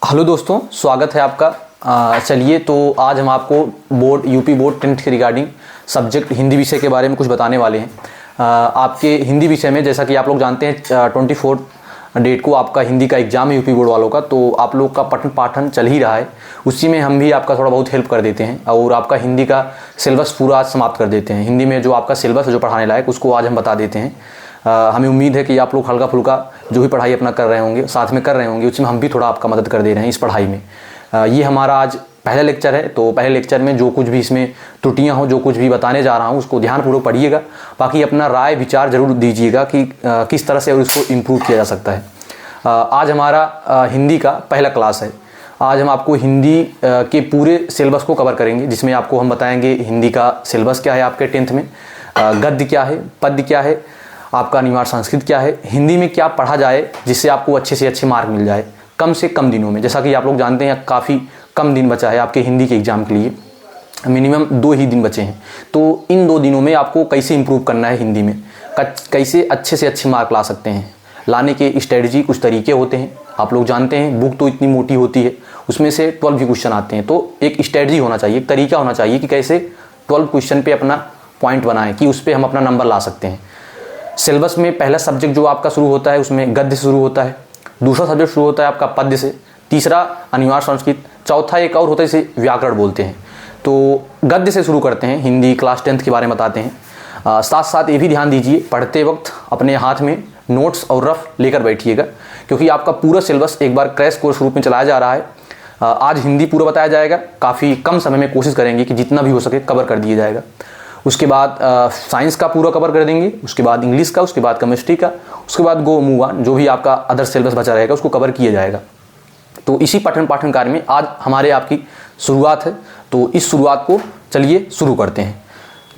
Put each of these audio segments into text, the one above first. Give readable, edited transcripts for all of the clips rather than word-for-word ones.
Hello दोस्तों, स्वागत है आपका। चलिए तो आज हम आपको यूपी बोर्ड 10th के रिगार्डिंग सब्जेक्ट हिंदी विषय के बारे में कुछ बताने वाले हैं। आपके हिंदी विषय में जैसा कि आप लोग जानते हैं 24 डेट को आपका हिंदी का एग्ज़ाम है यूपी बोर्ड वालों का। तो आप लोग का पठन पाठन चल ही रहा है, उसी में हम भी आपका थोड़ा बहुत हेल्प कर देते हैं और आपका हिंदी का सिलेबस पूरा आज समाप्त कर देते हैं। हिंदी में जो आपका सिलेबस है जो पढ़ाने लायक, उसको आज हम बता देते हैं। हमें उम्मीद है कि आप लोग हल्का फुल्का जो भी पढ़ाई अपना कर रहे होंगे, साथ में कर रहे होंगे, उसमें हम भी थोड़ा आपका मदद कर दे रहे हैं इस पढ़ाई में। ये हमारा आज पहला लेक्चर है, तो पहले लेक्चर में जो कुछ भी इसमें त्रुटियां हो, जो कुछ भी बताने जा रहा हूँ, उसको ध्यानपूर्वक पढ़िएगा। बाकी अपना राय विचार जरूर दीजिएगा कि किस तरह से और इसको इम्प्रूव किया जा सकता है। आज हमारा हिंदी का पहला क्लास है। आज हम आपको हिंदी के पूरे सिलेबस को कवर करेंगे, जिसमें आपको हम बताएंगे हिंदी का सिलेबस क्या है आपके 10th में, गद्य क्या है, पद्य क्या है, आपका अनिवार्य संस्कृत क्या है, हिंदी में क्या पढ़ा जाए जिससे आपको अच्छे से अच्छे मार्क मिल जाए कम से कम दिनों में। जैसा कि आप लोग जानते हैं काफ़ी कम दिन बचा है आपके हिंदी के एग्ज़ाम के लिए, मिनिमम 2 ही दिन बचे हैं। तो इन 2 दिनों में आपको कैसे इंप्रूव करना है हिंदी में, कैसे अच्छे से अच्छे मार्क ला सकते हैं, लाने के स्ट्रेटजी कुछ तरीके होते हैं। आप लोग जानते हैं बुक तो इतनी मोटी होती है, उसमें से 12 भी क्वेश्चन आते हैं। तो एक स्ट्रेटजी होना चाहिए, एक तरीका होना चाहिए कि कैसे 12 क्वेश्चन पे अपना पॉइंट बनाएं कि उस पर हम अपना नंबर ला सकते हैं। सिलेबस में पहला सब्जेक्ट जो आपका शुरू होता है उसमें गद्य से शुरू होता है, दूसरा सब्जेक्ट शुरू होता है आपका पद्य से, तीसरा अनिवार्य संस्कृत, चौथा एक और होता है इसे व्याकरण बोलते हैं। तो गद्य से शुरू करते हैं, हिंदी क्लास 10th के बारे में बताते हैं। साथ साथ ये भी ध्यान दीजिए, पढ़ते वक्त अपने हाथ में नोट्स और रफ लेकर बैठिएगा, क्योंकि आपका पूरा सिलेबस एक बार क्रैश कोर्स रूप में चलाया जा रहा है। आज हिंदी पूरा बताया जाएगा, काफ़ी कम समय में कोशिश करेंगे कि जितना भी हो सके कवर कर दिया जाएगा। उसके बाद साइंस का पूरा कवर कर देंगे, उसके बाद इंग्लिश का, उसके बाद केमिस्ट्री का, उसके बाद गो मूव ऑन, जो भी आपका अदर सिलेबस बचा रहेगा उसको कवर किया जाएगा। तो इसी पठन पाठन कार्य में आज हमारे आपकी शुरुआत है। तो इस शुरुआत को चलिए शुरू करते हैं।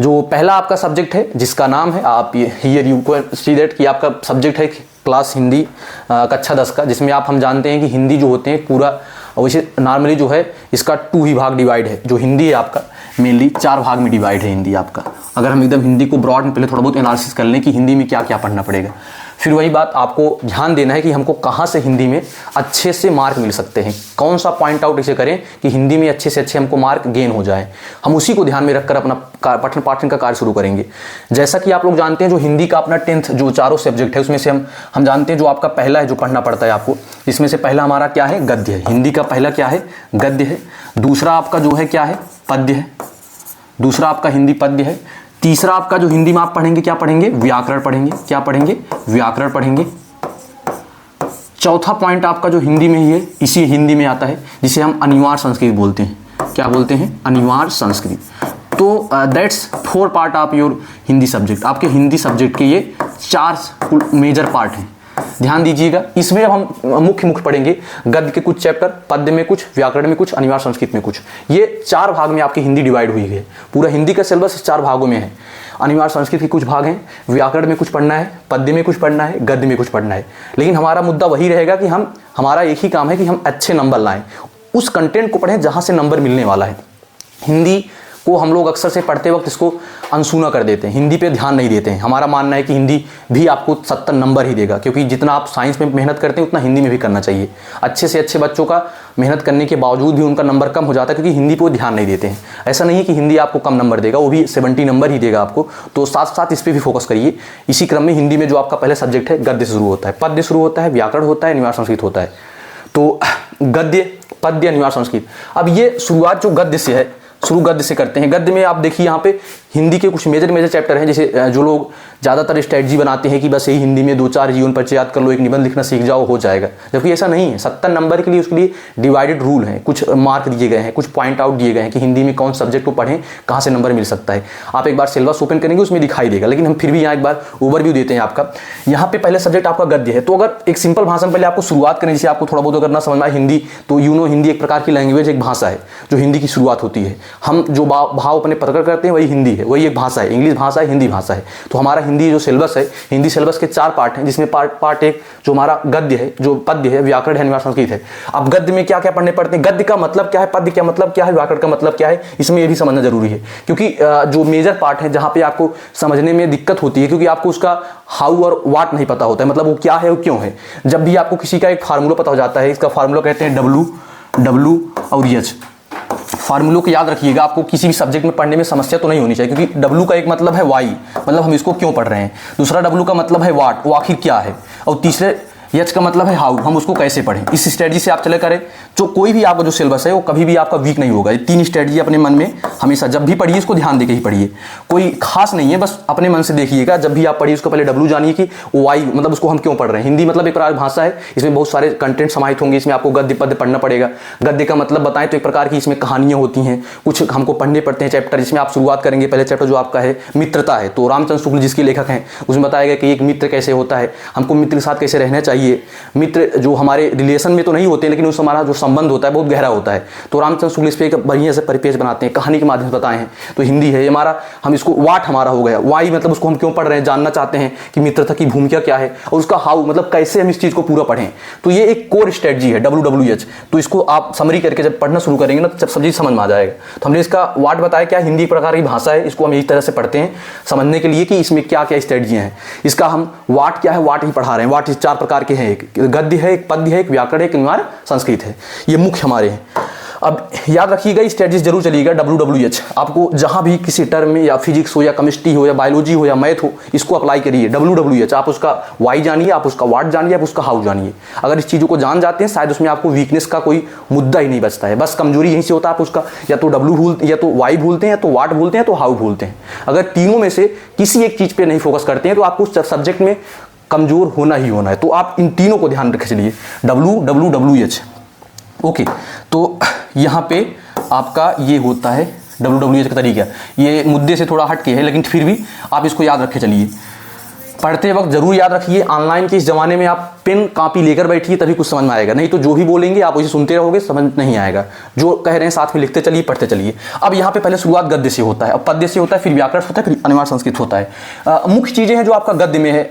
जो पहला आपका सब्जेक्ट है जिसका नाम है, आप here you can see that कि आपका सब्जेक्ट है क्लास हिंदी कक्षा 10 का, जिसमें हम जानते हैं कि हिंदी जो होते हैं पूरा वैसे नॉर्मली जो है इसका 2 ही भाग डिवाइड है। जो हिंदी है आपका मेनली 4 भाग में डिवाइड है हिंदी आपका। अगर हम एकदम हिंदी को ब्रॉड में पहले थोड़ा बहुत एनालिसिस कर लें कि हिंदी में क्या क्या पढ़ना पड़ेगा, फिर वही बात आपको ध्यान देना है कि हमको कहाँ से हिंदी में अच्छे से मार्क मिल सकते हैं, कौन सा पॉइंट आउट इसे करें कि हिंदी में अच्छे से अच्छे हमको मार्क गेन हो जाए। हम उसी को ध्यान में रखकर अपना पठन पाठन का कार्य शुरू करेंगे। जैसा कि आप लोग जानते हैं जो हिंदी का अपना 10th जो चारों सब्जेक्ट है उसमें से हम जानते हैं जो आपका पहला है जो पढ़ना पड़ता है आपको, इसमें से पहला हमारा क्या है, गद्य है। हिंदी का पहला क्या है, गद्य है। दूसरा आपका जो है क्या है, पद्य है। दूसरा आपका हिंदी पद्य है। तीसरा आपका जो हिंदी में आप पढ़ेंगे क्या पढ़ेंगे, व्याकरण पढ़ेंगे। क्या पढ़ेंगे, व्याकरण पढ़ेंगे। चौथा पॉइंट आपका जो हिंदी में ही है, इसी हिंदी में आता है जिसे हम अनिवार्य संस्कृत बोलते हैं। क्या बोलते हैं, अनिवार्य संस्कृत। तो that's 4 part of your Hindi subject. आपके हिंदी सब्जेक्ट के ये 4 मेजर पार्ट हैं, ध्यान दीजिएगा। इसमें अब हम मुख्य पढ़ेंगे, गद्य के कुछ चैप्टर, पद्य में कुछ, व्याकरण में कुछ, अनिवार्य संस्कृत में कुछ। ये 4 भाग में आपकी हिंदी डिवाइड हुई है। पूरा हिंदी का सिलेबस 4 भागों में है। अनिवार्य संस्कृत के कुछ भाग हैं, व्याकरण में कुछ पढ़ना है, पद्य में कुछ पढ़ना है, गद्य में कुछ पढ़ना है। लेकिन हमारा मुद्दा वही रहेगा कि हमारा एक ही काम है कि हम अच्छे नंबर लाएं, उस कंटेंट को पढ़ें जहां से नंबर मिलने वाला है। हिंदी को हम लोग अक्सर से पढ़ते वक्त इसको अनसुना कर देते हैं, हिंदी पे ध्यान नहीं देते हैं। हमारा मानना है कि हिंदी भी आपको 70 नंबर ही देगा, क्योंकि जितना आप साइंस में मेहनत करते हैं उतना हिंदी में भी करना चाहिए। अच्छे से अच्छे बच्चों का मेहनत करने के बावजूद भी उनका नंबर कम हो जाता है, क्योंकि हिंदी पे ध्यान नहीं देते हैं। ऐसा नहीं है कि हिंदी आपको कम नंबर देगा, वो भी 70 नंबर ही देगा आपको। तो साथ साथ इस पर भी फोकस करिए। इसी क्रम में हिंदी में जो आपका पहला सब्जेक्ट है गद्य से शुरू होता है, पद्य शुरू होता है, व्याकरण होता है, अनिवार्य संस्कृत होता है। तो गद्य, पद्य, अनिवार्य संस्कृत। अब ये शुरुआत जो गद्य से है, शुरू गद्य से करते हैं। गद्य में आप देखिए यहाँ पे हिंदी के कुछ मेजर चैप्टर हैं। जैसे जो लोग ज़्यादातर स्ट्रेटजी बनाते हैं कि बस यही हिंदी में 2-4 जीवन परिचय याद कर लो, एक निबंध लिखना सीख जाओ, हो जाएगा। जबकि ऐसा नहीं है। 70 नंबर के लिए उसके लिए डिवाइडेड रूल है, कुछ मार्क दिए गए हैं, कुछ पॉइंट आउट दिए गए हैं कि हिंदी में कौन सब्जेक्ट को पढ़ें, कहाँ से नंबर मिल सकता है। आप एक बार सिलेबस ओपन करेंगे उसमें दिखाई देगा, लेकिन हम फिर भी यहाँ एक बार ओवरव्यू देते हैं आपका। यहाँ पे पहले सब्जेक्ट आपका गद्य है। तो अगर एक सिंपल भाषा में पहले आपको शुरुआत करें, जैसे आपको थोड़ा बहुत अगर ना समझ में आए हिंदी, तो हिंदी एक प्रकार की लैंग्वेज, एक भाषा है जो हिंदी की शुरुआत होती है। हम जो भाव अपने प्रकट करते हैं वही हिंदी है, वही एक भाषा है, इंग्लिश भाषा है, हिंदी भाषा है। तो हमारा हिंदी जो सिलेबस है, हिंदी सिलेबस के 4 पार्ट हैं, जिसमें पार्ट 1 जो हमारा गद्य है, जो पद्य है, व्याकरण है, अनिवार्य संस्कृत है। अब गद्य में क्या क्या पढ़ने पड़ते हैं, गद्य का मतलब क्या है, पद्य का मतलब क्या है, व्याकरण का मतलब क्या है, इसमें ये भी समझना जरूरी है। क्योंकि जो मेजर पार्ट है जहाँ पे आपको समझने में दिक्कत होती है, क्योंकि आपको उसका हाउ और वाट नहीं पता होता है, मतलब वो क्या है, वो क्यों है। जब भी आपको किसी का एक फार्मूला पता हो जाता है, इसका फार्मूला कहते हैं डब्ल्यू और एच। फार्मूलों को याद रखिएगा, आपको किसी भी सब्जेक्ट में पढ़ने में समस्या तो नहीं होनी चाहिए, क्योंकि डब्ल्यू का एक मतलब है वाई, मतलब हम इसको क्यों पढ़ रहे हैं। दूसरा डब्ल्यू का मतलब है वाट, वो आखिर क्या है। और तीसरे एच का मतलब है हाउ, हम उसको कैसे पढ़ें। इस स्ट्रेटजी से आप चले करें, जो कोई भी आपका जो सिलेबस है वो कभी भी आपका वीक नहीं होगा। ये 3 स्ट्रेटजी अपने मन में हमेशा जब भी पढ़िए, इसको ध्यान देके ही पढ़िए, कोई खास नहीं है, बस अपने मन से देखिएगा। जब भी आप पढ़िए उसको पहले डब्ल्यू जानिए कि वाई मतलब उसको हम क्यों पढ़ रहे हैं। हिंदी मतलब एक प्रकार की भाषा है, इसमें बहुत सारे कंटेंट समाहित होंगे, इसमें आपको गद्य पद्य पढ़ना पड़ेगा। गद्य का मतलब बताएं तो एक प्रकार की इसमें कहानियां होती हैं, कुछ हमको पढ़ने पड़ते हैं चैप्टर, जिसमें आप शुरुआत करेंगे। पहले चैप्टर जो आपका है मित्रता है, तो रामचंद्र शुक्ल जिसके लेखक हैं, उसमें बताया गया कि एक मित्र कैसे होता है, हमको मित्र के साथ कैसे रहना चाहिए। मित्र जो हमारे रिलेशन में तो नहीं होते, लेकिन उससे हमारा जो संबंध होता है बहुत गहरा होता है। तो रामचंद्र शुक्ल इस पे एक बढ़िया से परिपेश बनाते हैं, कहानी के माध्यम से बताए हैं। तो हिंदी है हमारा, हम इसको वाट हमारा हो गया, वाई मतलब उसको हम क्यों पढ़ रहे हैं, जानना चाहते हैं कि मित्रता की भूमिका क्या है, और उसका हाउ मतलब कैसे हम इस चीज को पूरा पढ़ें। तो ये एक कोर स्ट्रेटजी है WWH। तो इसको आप समरी करके जब पढ़ना शुरू करेंगे ना, जब सब चीज समझ में आ जाएगा। तो हमने इसका वाट बताया क्या, हिंदी प्रकार की भाषा है, इसको हम इस तरह से पढ़ते हैं समझने के लिए कि इसमें क्या क्या स्ट्रेटजियां हैं। इसका हम वाट क्या है, वाट ही पढ़ा रहे हैं। वाट 4 प्रकार के हैं, एक गद्य है, एक पद्य है, एक व्याकरण है, एक अनिवार्य संस्कृत है। ये मुख्य हमारे हैं। अब याद रखिएगा, स्ट्रेटजी जरूर चलिएगा WWH। आपको जहां भी किसी टर्म में, या फिजिक्स हो, या केमिस्ट्री हो, या बायोलॉजी हो, या मैथ हो, इसको अप्लाई करिए WWH। आप उसका वाई जानिए, आप उसका वाट जानिए, आप उसका हाउ जानिए। अगर इस चीज़ों को जान जाते हैं, शायद उसमें आपको वीकनेस का कोई मुद्दा ही नहीं बचता है। बस कमजोरी यहीं से होता है, आप उसका या तो या तो वाई भूलते हैं, या तो वाट भूलते हैं, तो हाउ भूलते हैं। अगर तीनों में से किसी एक चीज़ पर नहीं फोकस करते हैं, तो आपको उस सब्जेक्ट में कमजोर होना ही होना है। तो आप इन तीनों को ध्यान रख चलिए, WWH। ओके, तो यहाँ पे आपका ये होता है WWH का तरीका। ये मुद्दे से थोड़ा हट के है, लेकिन फिर भी आप इसको याद रखे चलिए। पढ़ते वक्त जरूर याद रखिए। ऑनलाइन के इस जमाने में आप पेन कापी लेकर बैठिए, तभी कुछ समझ में आएगा, नहीं तो जो भी बोलेंगे आप उसे सुनते रहोगे, समझ नहीं आएगा। जो कह रहे हैं साथ में लिखते चलिए, पढ़ते चलिए। अब यहाँ पे पहले शुरुआत गद्य से होता है, अब पद्य से होता है, फिर व्याकरण होता है, फिर अनिवार्य संस्कृत होता है। मुख्य चीजें हैं जो आपका गद्य में है।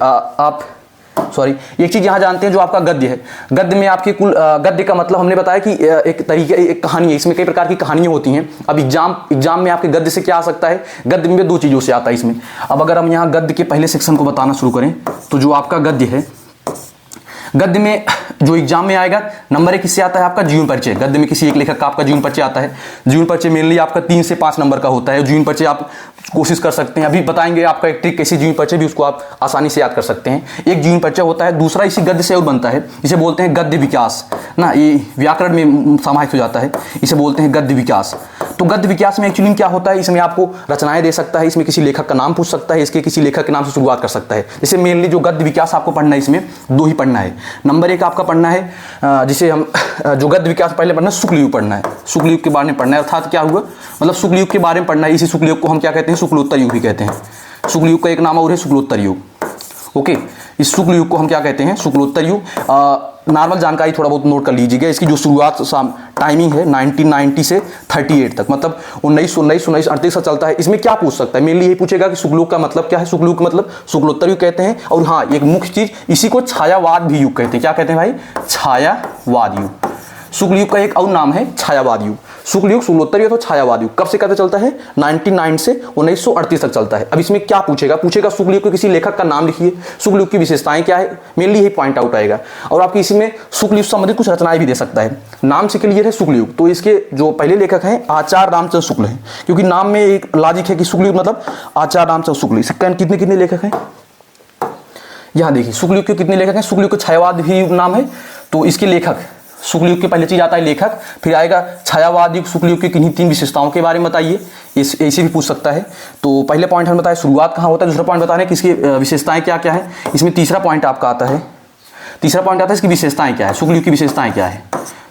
एक चीज यहां जानते हैं जो आपका गद्य है। गद्य में आपके कुल गद्य का मतलब हमने बताया कि एक तरीके, एक कहानी है, इसमें कई प्रकार की कहानियां होती हैं। अब एग्जाम में आपके गद्य से क्या आ सकता है, गद्य में 2 चीजों से आता है इसमें। अब अगर हम यहाँ गद्य के पहले सेक्शन को बताना शुरू करें, तो जो आपका गद्य है, गद्य में जो एग्जाम में आएगा, नंबर 1 किससे आता है, आपका जीवन परिचय। गद्य में किसी एक लेखक का आपका जीवन परिचय आता है। जीवन परिचय मेनली आपका 3 से 5 नंबर का होता है। जीवन परिचय आप कोशिश कर सकते हैं, अभी बताएंगे आपका एक ट्रिक, कैसे जीवन परिचय भी उसको आप आसानी से याद कर सकते हैं। एक जीवन परिचय होता है, दूसरा इसी गद्य से और बनता है, इसे बोलते हैं गद्य विकास ना। ये व्याकरण में समाहित हो जाता है, इसे बोलते हैं गद्य विकास। तो गद्य विकास में एक्चुअली क्या होता है, इसमें आपको रचनाएं दे सकता है, इसमें किसी लेखक का नाम पूछ सकता है, इसके किसी लेखक के नाम से शुरुआत कर सकता है। जैसे मेनली जो गद्य विकास आपको पढ़ना है, इसमें 2 ही पढ़ना है। नंबर 1 आपका पढ़ना है, जिसे हम जो गद्य विकास पहले पढ़ना है, शुक्ल युग पढ़ना है। शुक्ल युग के बारे में पढ़ना है, अर्थात क्या हुआ, मतलब शुक्ल युग के बारे में पढ़ना है। इसी शुक्ल युग को हम क्या कहते हैं, शुक्लोत्तर युग भी कहते हैं। शुक्ल युग का एक नाम और है शुक्लोत्तर युग। ओके, इस शुक्ल युग को हम क्या कहते हैं, शुक्लोत्तर युग। नॉर्मल जानकारी थोड़ा बहुत नोट कर लीजिएगा। इसकी जो शुरुआत टाइमिंग है 1990 से 38 तक, मतलब 1938 तक चलता है। इसमें क्या पूछ सकता है, मेनली यही पूछेगा कि शुक्ल युग का मतलब क्या है। शुक्ल युग का मतलब शुक्लोत्तर युग कहते हैं। और हाँ, एक मुख्य चीज, इसी को छायावाद भी युग कहते हैं। क्या कहते हैं भाई, छायावाद युग। शुक्ल युग का एक और नाम है छायावाद युग। शुक्ल युग, शुक्लोत्तर युग, तो छायावाद युग कब से कब चलता है, 99 से 1938 तक चलता है। अब इसमें क्या पूछेगा, शुक्ल युग के किसी लेखक का नाम लिखिए, शुक्ल युग की विशेषताएं क्या है, मेनली यही पॉइंट आउट आएगा। और आपकी इसमें शुक्ल युग से संबंधित कुछ रचनाएं भी दे सकता है। नाम से क्लियर है शुक्ल युग, तो इसके जो पहले लेखक हैं आचार्य रामचंद्र शुक्ल हैं, क्योंकि नाम में एक लॉजिक है कि शुक्ल युग मतलब आचार्य रामचंद्र शुक्ल। इसके कितने लेखक हैं, यहाँ देखिए शुक्ल युग के कितने लेखक हैं। शुक्ल युग का छायावाद भी युग नाम है, तो इसके लेखक, शुक्ल युग के पहले चीज आता है लेखक, फिर आएगा छायावाद युग। शुक्ल युग की किन्हीं 3 विशेषताओं के बारे में बताइए, ऐसे भी पूछ सकता है। तो पहले पॉइंट हमने बताया शुरुआत कहाँ होता है, दूसरा पॉइंट बताने कि इसकी विशेषताएं क्या क्या है। इसमें तीसरा पॉइंट आपका आता है, इसकी विशेषताएं क्या है, शुक्ल युग की विशेषताएं क्या है।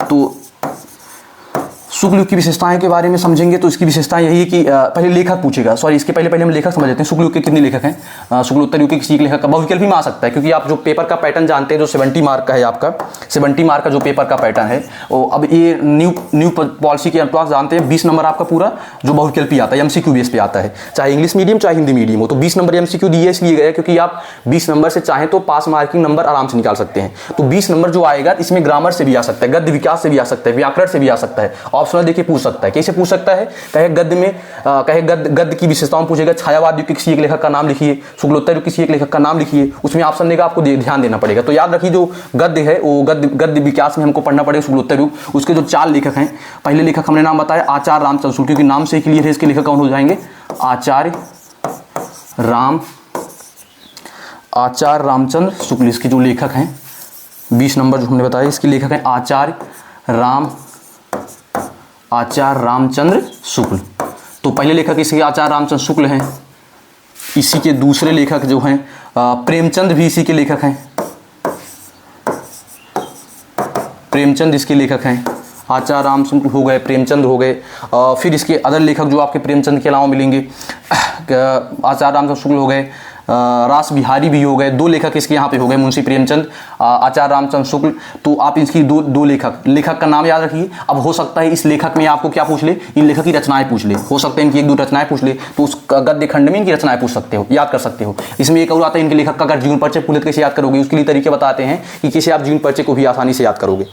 तो शुक्ल युग की विशेषताएं के बारे में समझेंगे तो इसकी विशेषताएं यही है कि पहले लेखक पूछेगा, सॉरी इसके पहले हम लेखक समझ लेते हैं। शुक्ल युग के कितने लेखक हैं? शुक्लोत्तर युग के किसी एक लेखक का बहुविकल्पी में आ सकता है, क्योंकि आप जो पेपर का पैटर्न जानते हैं जो 70 मार्क का है, आपका 70 मार्क का जो पेपर का पैटर्न है, अब ये न्यू पॉलिसी के अनुसार जानते हैं 20 नंबर आपका पूरा जो बहुविकल्पी आता है एमसीक्यू बेस पे आता है, चाहे इंग्लिश मीडियम चाहे हिंदी मीडियम हो। तो 20 नंबर एमसीक्यू दिए इसलिए गए क्योंकि आप 20 नंबर से चाहें तो पास मार्किंग नंबर आराम से निकाल सकते हैं। तो 20 नंबर जो आएगा इसमें ग्रामर से भी आ सकता है, गद्य विकास से भी आ सकता है, व्याकरण से भी आ सकता है, ऑप्शनल देखिए पूछ सकता है। कैसे पूछ सकता है? कहे गद्य में कहे गद्य की विशेषताओं पूछेगा, छायावाद युग के किसी एक लेखक का नाम लिखिए, शुक्लोत्तर युग किसी एक लेखक का नाम लिखिए, उसमें ऑप्शन देगा, आपको ध्यान देना पड़ेगा। तो याद रखिए जो गद्य है वो गद्य विकास में हमको पढ़ना पड़ेगा शुक्लोत्तर युग। उसके जो 4 लेखक हैं, पहले लेखक हमने नाम बताया आचार्य रामचंद्र शुक्ल, क्योंकि नाम से क्लियर है इसके लेखक कौन हो जाएंगे? आचार्य रामचंद्र शुक्ल इसके जो लेखक हैं। 20 नंबर जो हमने बताया इसके लेखक हैं आचार्य रामचंद्र शुक्ल। तो पहले लेखक इसके आचार्य रामचंद्र शुक्ल हैं। इसी के दूसरे लेखक जो हैं प्रेमचंद भी इसी के लेखक हैं, प्रेमचंद इसके लेखक हैं। आचार्य राम शुक्ल हो गए, प्रेमचंद हो गए। फिर इसके अदर लेखक जो आपके प्रेमचंद के अलावा मिलेंगे, आचार्य रामचंद्र शुक्ल हो गए, रास बिहारी भी हो गए। 2 लेखक इसके यहाँ पे हो गए, मुंशी प्रेमचंद, आचार्य रामचंद्र शुक्ल। तो आप इसकी दो लेखक का नाम याद रखिए। अब हो सकता है इस लेखक में आपको क्या पूछ ले, इन लेखक की रचनाएं पूछ ले, हो सकता है इनकी 1-2 रचनाएं पूछ ले, तो उस गद्य खंड में इनकी रचनाएं पूछ सकते हो, याद कर सकते हो। इसमें एक और आता है इनके लेखक का अगर जीवन परिचय पूछे कैसे याद करोगे, उसके लिए तरीके बताते हैं कि कैसे आप जीवन परिचय को भी आसानी से याद करोगे।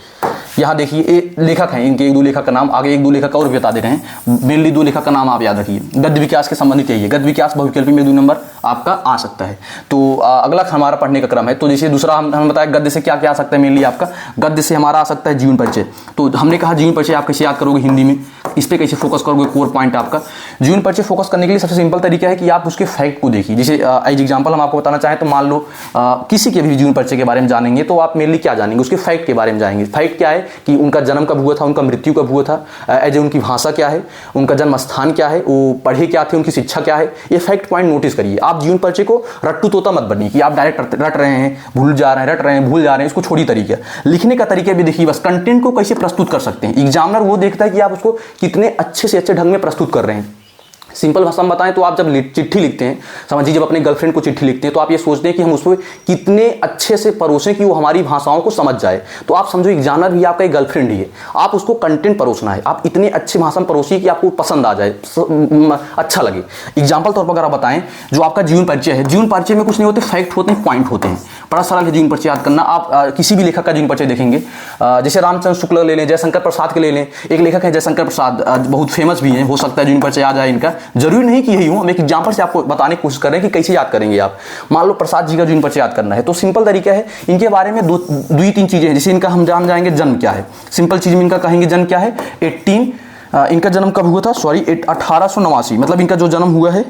यहाँ देखिए ये लेखक हैं, इनके 1-2 लेखक का नाम, आगे 1-2 लेखक और भी बता दे रहे हैं। मेनली 2 लेखक का नाम आप याद रखिए। गद्य विकास के संबंधित यही है, गद्य विकास बहुविकल्पी में 2 नंबर आपका आ सकता है। तो अगला हमारा पढ़ने का क्रम है। तो जैसे दूसरा हम बताया गद्य से क्या क्या आ सकता है, मेनली आपका गद्य से हमारा आ सकता है जीवन परिचय। तो हमने कहा जीवन परिचय आप कैसे याद करोगे हिंदी में, इस पर कैसे फोकस करोगे, कोर पॉइंट आपका। जीवन परिचय फोकस करने के लिए सबसे सिंपल तरीका है कि आप उसके फैक्ट को देखिए। जैसे एज एग्जाम्पल हम आपको बताना चाहें तो मान लो किसी के भी जीवन परिचय के बारे में जानेंगे तो आप मेनली क्या जानेंगे, उसके फैक्ट के बारे में जाएंगे। फैक्ट क्या है कि उनका जन्म कब हुआ था, उनका मृत्यु कब हुआ था, एज उनकी भाषा क्या है, उनका जन्म स्थान क्या है, वो पढ़े क्या थे, उनकी शिक्षा क्या है, ये फैक्ट पॉइंट नोटिस करिए। आप जीवन परिचय को रट्टू तोता मत बनिए कि आप डायरेक्ट रट रहे हैं, भूल जा रहे हैं, रट रहे हैं, भूल जा रहे हैं। इसको छोड़ी तरीका लिखने का तरीका भी देखिए, बस कंटेंट को कैसे प्रस्तुत कर सकते हैं। एग्जामिनर वो देखता है कि आप उसको कितने अच्छे से अच्छे ढंग में प्रस्तुत कर रहे हैं। सिंपल भाषा में बताएं तो आप जब चिट्ठी लिखते हैं, समझिए जब अपने गर्लफ्रेंड को चिट्ठी लिखते हैं तो आप ये सोचते हैं कि हम उसको कितने अच्छे से परोसें कि वो हमारी भाषाओं को समझ जाए। तो आप समझो एग्जामिनर भी आपका एक गर्लफ्रेंड ही है, आप उसको कंटेंट परोसना है, आप इतने अच्छी भाषा में परोसिए कि आपको पसंद आ जाए, अच्छा लगे। एग्जाम्पल तौर पर अगर आप बताएं जो आपका जीवन परिचय है, जीवन परिचय में कुछ नहीं होते, फैक्ट होते हैं, पॉइंट होते हैं। बड़ा सरल है जीवन परिचय याद करना। आप किसी भी लेखक का जीवन परिचय देखेंगे, जैसे रामचंद्र शुक्ल ले लें, जयशंकर प्रसाद के ले लें। एक लेखक है जयशंकर प्रसाद, बहुत फेमस भी हैं, हो सकता है जीवन परिचय याद आए इनका, जरूरी नहीं कि हम एक एग्जांपल से आपको बताने की कोशिश कर रहे हैं कि कैसे याद करेंगे आप। मान लो प्रसाद जी का जीवन परिचय याद करना है तो सिंपल तरीका है, इनके बारे में 2-3 चीजें हैं। जैसे इनका हम जान जाएंगे जन्म क्या है, सिंपल चीज में इनका कहेंगे जन्म क्या है। इनका जन्म कब हुआ था, सॉरी 1889, मतलब इनका जो जन्म हुआ है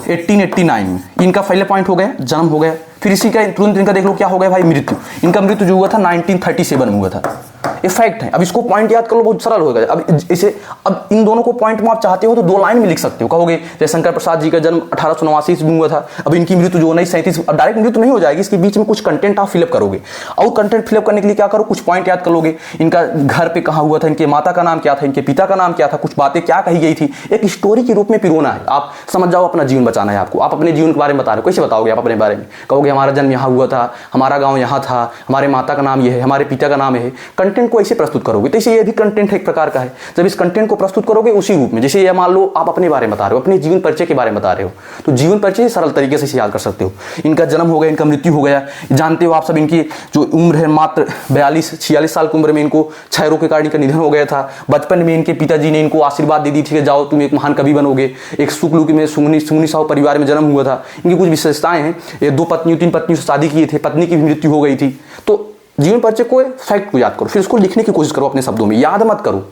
1889 में। इनका पहले पॉइंट हो गया, जन्म हो गया। फिर इसी का तुरंत इनका देख लो क्या हो गया भाई, मृत्यु। इनका मृत्यु जो हुआ था 1937 में हुआ था। ये फैक्ट है। अब इसको पॉइंट याद कर लो, बहुत सरल होगा। अब इन दोनों को पॉइंट में आप चाहते हो तो 2 लाइन में लिख सकते हो। कहोगे जयशंकर प्रसाद जी का जन्म 1889 में हुआ था, अब इनकी मृत्यु जो 1937। अब डायरेक्ट मृत्यु नहीं हो जाएगी, इसके बीच में कुछ कंटेंट आप फिलअप करोगे। और कंटेंट फिलअप करने के लिए क्या करो, कुछ पॉइंट याद कर लोगे। इनका घर पे कहाँ हुआ था, इनके माता का नाम क्या था, इनके पिता का नाम क्या था, कुछ बातें क्या कही गई थी, एक स्टोरी के रूप में पिरोना है। आप समझ जाओ, अपना जीवन बचाना है आपको। आप अपने जीवन के बारे में बता रहे हो, कैसे बताओगे आप अपने बारे में? कहोगे हमारा जन्म यहाँ हुआ था, हमारा गाँव यहाँ था, हमारे माता का नाम ये है, हमारे पिता का नाम है। कंटेंट को ऐसे प्रस्तुत करोगे तो इसे ये भी कंटेंट एक प्रकार का है। जब इस कंटेंट को प्रस्तुत करोगे उसी रूप में, जैसे ये मान लो आप अपने बारे में बता रहे हो, अपने जीवन परिचय के बारे में बता रहे हो, तो जीवन परिचय सरल तरीके से याद कर सकते हो। इनका जन्म हो गया, इनका मृत्यु हो गया, जानते हो आप सब। इनकी जो उम्र है मात्र 42-46 साल की उम्र में इनको क्षय रोग के कारण इनका निधन हो गया था। बचपन में इनके पिताजी ने इनको आशीर्वाद दे दी थी कि जाओ तुम एक महान कवि बनोगे। एक शुक्ल युग में सुंगनी साहू परिवार में जन्म हुआ था। इनकी कुछ विशेषताएं हैं, ये 2 पत्नियों 3 पत्नियों से शादी किए थे, पत्नी की मृत्यु हो गई थी। तो जीवन परिचय को फैक्ट को याद करो, फिर उसको लिखने की कोशिश करो अपने शब्दों में, याद मत करो।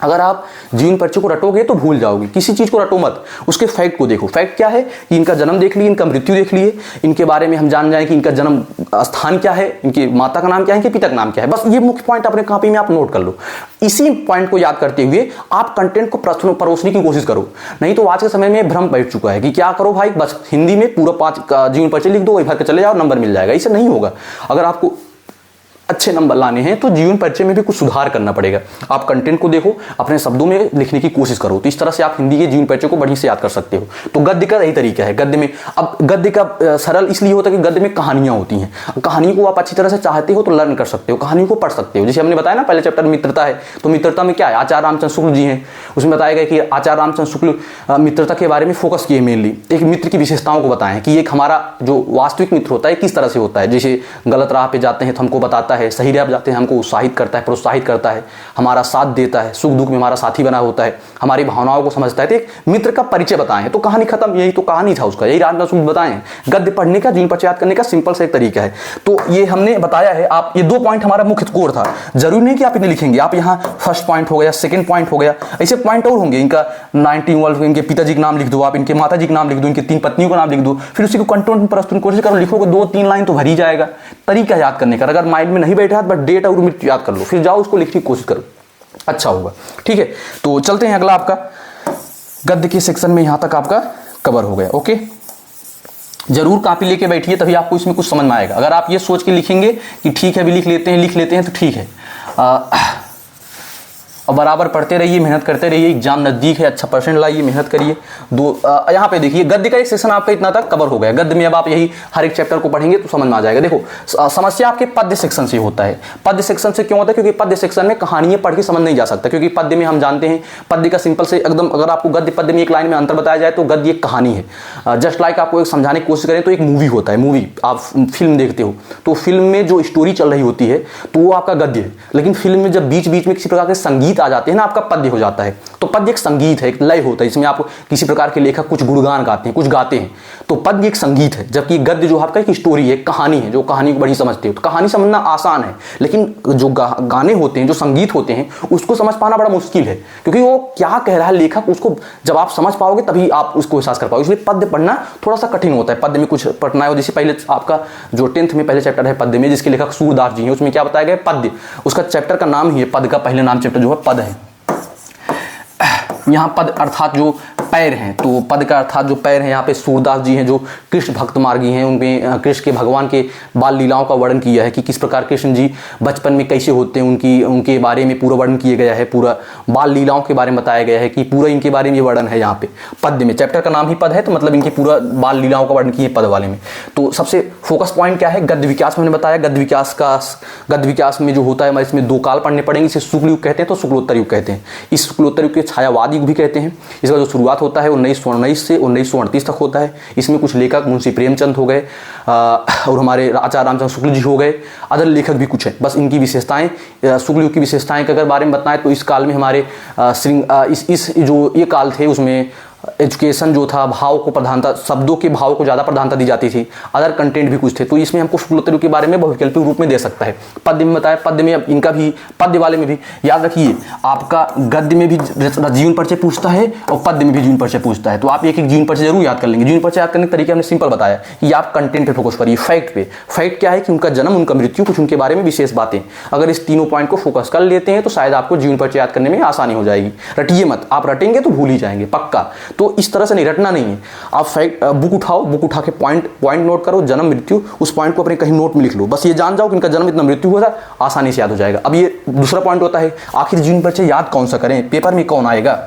अगर आप जीवन परिचय को रटोगे तो भूल जाओगे। किसी चीज को रटो मत, उसके फैक्ट को देखो। फैक्ट क्या है कि इनका जन्म देख लिए, इनका मृत्यु देख लिए, इनके बारे में हम जान जाएं कि इनका जन्म स्थान क्या है, इनकी माता का नाम क्या है, इनके पिता का नाम क्या है। बस ये मुख्य पॉइंट अपने कॉपी में आप नोट कर लो। इसी पॉइंट को याद करते हुए आप कंटेंट को परोसने की कोशिश करो। नहीं तो आज के समय में भ्रम बैठ चुका है कि क्या करो भाई, बस हिंदी में पूरा 5 जीवन परिचय लिख दो, वही भर के चले जाओ, नंबर मिल जाएगा। इसे नहीं होगा। अगर आपको अच्छे नंबर लाने हैं तो जीवन परिचय में भी कुछ सुधार करना पड़ेगा। आप कंटेंट को देखो, अपने शब्दों में लिखने की कोशिश करो, तो इस तरह से आप हिंदी के जीवन परिचय को बढ़िया से याद कर सकते हो। तो गद्य का यही तरीका है। गद्य में, अब गद्य का सरल इसलिए होता है कि गद्य में कहानियां होती हैं। कहानी को आप अच्छी तरह से चाहते हो तो लर्न कर सकते हो, कहानी को पढ़ सकते हो। जैसे हमने बताया ना पहले चैप्टर मित्रता है, तो मित्रता में क्या है, आचार्य रामचंद्र शुक्ल जी हैं, उसमें बताया गया कि आचार्य रामचंद्र शुक्ल मित्रता के बारे में फोकस किए, मेनली एक मित्र की विशेषताओं को बताएं कि एक हमारा जो वास्तविक मित्र होता है किस तरह से होता है। जैसे गलत राह पे जाते हैं तो हमको बताता है, सही राह पे जाते हैं हमको उत्साहित करता है, प्रोत्साहित करता है, हमारा साथ देता है, सुख दुख में हमारा साथी बना होता है, हमारी भावनाओं को समझता है। तो एक मित्र का परिचय बताएं तो कहानी खत्म, यही तो कहानी था उसका, यही रामचंद्र शुक्ल बताएं। गद्य पढ़ने का, जीवन परिचय याद करने का सिंपल सा एक तरीका है। तो ये हमने बताया है। आप ये 2 पॉइंट हमारा मुख्य कोर था। जरूरी नहीं कि आप इन्हें लिखेंगे, आप यहाँ फर्स्ट पॉइंट हो गया, सेकंड पॉइंट हो गया, ऐसे पॉइंट और होंगे। इनका 19 वर्ल्ड, इनके पिताजी का नाम लिख दो, आप इनके माताजी का नाम लिख दो, इनके 3 पत्नियों का नाम लिख दो, फिर उसी को कंटेंट प्रस्तुत कोशिश करो, लिखोगे 2-3 लाइन तो भर ही जाएगा। तरीका याद करने का, अगर माइंड में नहीं बैठा बट डेट और मृत्यु याद कर लो, फिर जाओ उसको लिखने की कोशिश करो, अच्छा होगा। ठीक है, तो चलते हैं अगला। आपका गद्य के सेक्शन में यहां तक आपका कवर हो गया। ओके, जरूर कॉपी लेके बैठिए, तभी आपको इसमें कुछ समझ में आएगा। अगर आप ये सोच के लिखेंगे कि ठीक है अभी लिख लेते हैं तो ठीक है, और बराबर पढ़ते रहिए, मेहनत करते रहिए, एग्जाम नजदीक है, अच्छा परसेंट लाइए, मेहनत करिए। यहाँ पे देखिए गद्य का एक सेक्शन आपका इतना तक कवर हो गया। गद्य में अब आप यही हर एक चैप्टर को पढ़ेंगे तो समझ में आ जाएगा। देखो समस्या आपके पद्य सेक्शन से होता है। पद्य सेक्शन से क्यों होता है? क्योंकि पद्य सेक्शन में कहानियां पढ़ के समझ नहीं जा सकता, क्योंकि पद्य में हम जानते हैं पद्य का सिंपल से एकदम, अगर आपको गद्य पद्य में एक लाइन में अंतर बताया जाए तो गद्य एक कहानी है। जस्ट लाइक आपको एक समझाने की कोशिश करें तो एक मूवी होता है, मूवी आप फिल्म देखते हो तो फिल्म में जो स्टोरी चल रही होती है तो वो आपका गद्य है। लेकिन फिल्म में जब बीच बीच में किसी प्रकार के संगीत आ जाते हैं ना, आपका पद्य हो जाता है। तो पद्य एक संगीत है, एक लय होता है, इसमें आप किसी प्रकार के लेखक कुछ गुणगान गाते हैं, कुछ गाते हैं, तो पद्य एक संगीत है। जबकि गद्य जो आपका एक स्टोरी है, कहानी है, जो कहानी को बड़ी समझते हो। तो कहानी समझना आसान है, लेकिन जो गाने होते हैं, जो संगीत होते हैं, उसको समझ पाना बड़ा मुश्किल है, क्योंकि वो क्या कह रहा है लेखक, उसको जब आप समझ पाओगे तभी आप उसको एहसास कर पाओगे। इसलिए पद्य पढ़ना थोड़ा सा कठिन होता है। पद्य में कुछ पढ़ना है, जैसे पहले आपका जो 10th में पहले चैप्टर है पद्य में, जिसके लेखक सूरदास जी हैं, उसमें क्या बताया गया? पद्य। उसका चैप्टर का नाम ही है पद का, पहले नाम चैप्टर जो है पद है। यहाँ पद अर्थात जो पैर हैं, तो पद का अर्थात जो पैर हैं, यहाँ पे सूरदास जी हैं जो कृष्ण भक्त मार्गी हैं। उनमें कृष्ण के भगवान के बाल लीलाओं का वर्णन किया है कि किस प्रकार कृष्ण जी बचपन में कैसे होते हैं, उनके बारे में पूरा वर्णन किया गया है। पूरा बाल लीलाओं के बारे में बताया गया है कि पूरा इनके बारे में वर्णन है यहाँ पे पद्य में। चैप्टर का नाम ही पद है, तो मतलब इनके पूरा बाल लीलाओं का वर्णन किए पद वाले में। तो सबसे फोकस पॉइंट क्या है? गद्य विकास में हमने बताया। गद्य विकास में जो होता है हमारे, इसमें 2 काल पढ़ने पड़ेंगे। इसे शुक्ल युग कहते हैं तो शुक्लोत्तर युग कहते हैं। इस शुक्लोत्तर युग के छायावाद युग भी कहते हैं। इसका जो शुरुआत होता है 1919 से 1938 तक होता है। इसमें कुछ लेखक मुंशी प्रेमचंद हो गए और हमारे आचार्य रामचंद्र शुक्ल जी हो गए, अदर लेखक भी कुछ हैं। बस इनकी विशेषताएं, शुक्ल युग की विशेषताएं अगर बारे में बताएं तो इस काल में हमारे इस जो ये काल थे उसमें एजुकेशन जो था, भाव को प्रधानता, शब्दों के भाव को ज़्यादा प्रधानता दी जाती थी। अदर कंटेंट भी कुछ थे, तो इसमें हमको शुक्लोत्तर युग के बारे में बहुविकल्पी रूप में दे सकता है। पद्य में बताया, पद्य में इनका भी, पद्य वाले में भी याद रखिए आपका गद्य में भी जीवन परिचय पूछता है और पद्य में भी जीवन परिचय पूछता है। तो आप एक एक जीवन परिचय जरूर याद कर लेंगे। जीवन परिचय याद करने का तरीका हमने सिंपल बताया कि आप कंटेंट पे फोकस करिए, फैक्ट पे। फैक्ट क्या है कि उनका जन्म, उनका मृत्यु, कुछ उनके बारे में विशेष बातें। अगर इस तीनों पॉइंट को फोकस कर लेते हैं तो शायद आपको जीवन परिचय याद करने में आसानी हो जाएगी। रटिए मत, आप रटेंगे तो भूल ही जाएंगे पक्का। तो इस तरह से नहीं रटना नहीं है। आप फैक्ट बुक उठाओ, बुक उठा के पॉइंट नोट करो, जन्म मृत्यु, उस पॉइंट को अपने कहीं नोट में लिख लो। बस ये जान जाओ कि इनका जन्म इतना, मृत्यु हुआ था, आसानी से याद हो जाएगा। अब ये दूसरा पॉइंट होता है आखिर जीवन परिचय याद कौन सा करें, पेपर में कौन आएगा।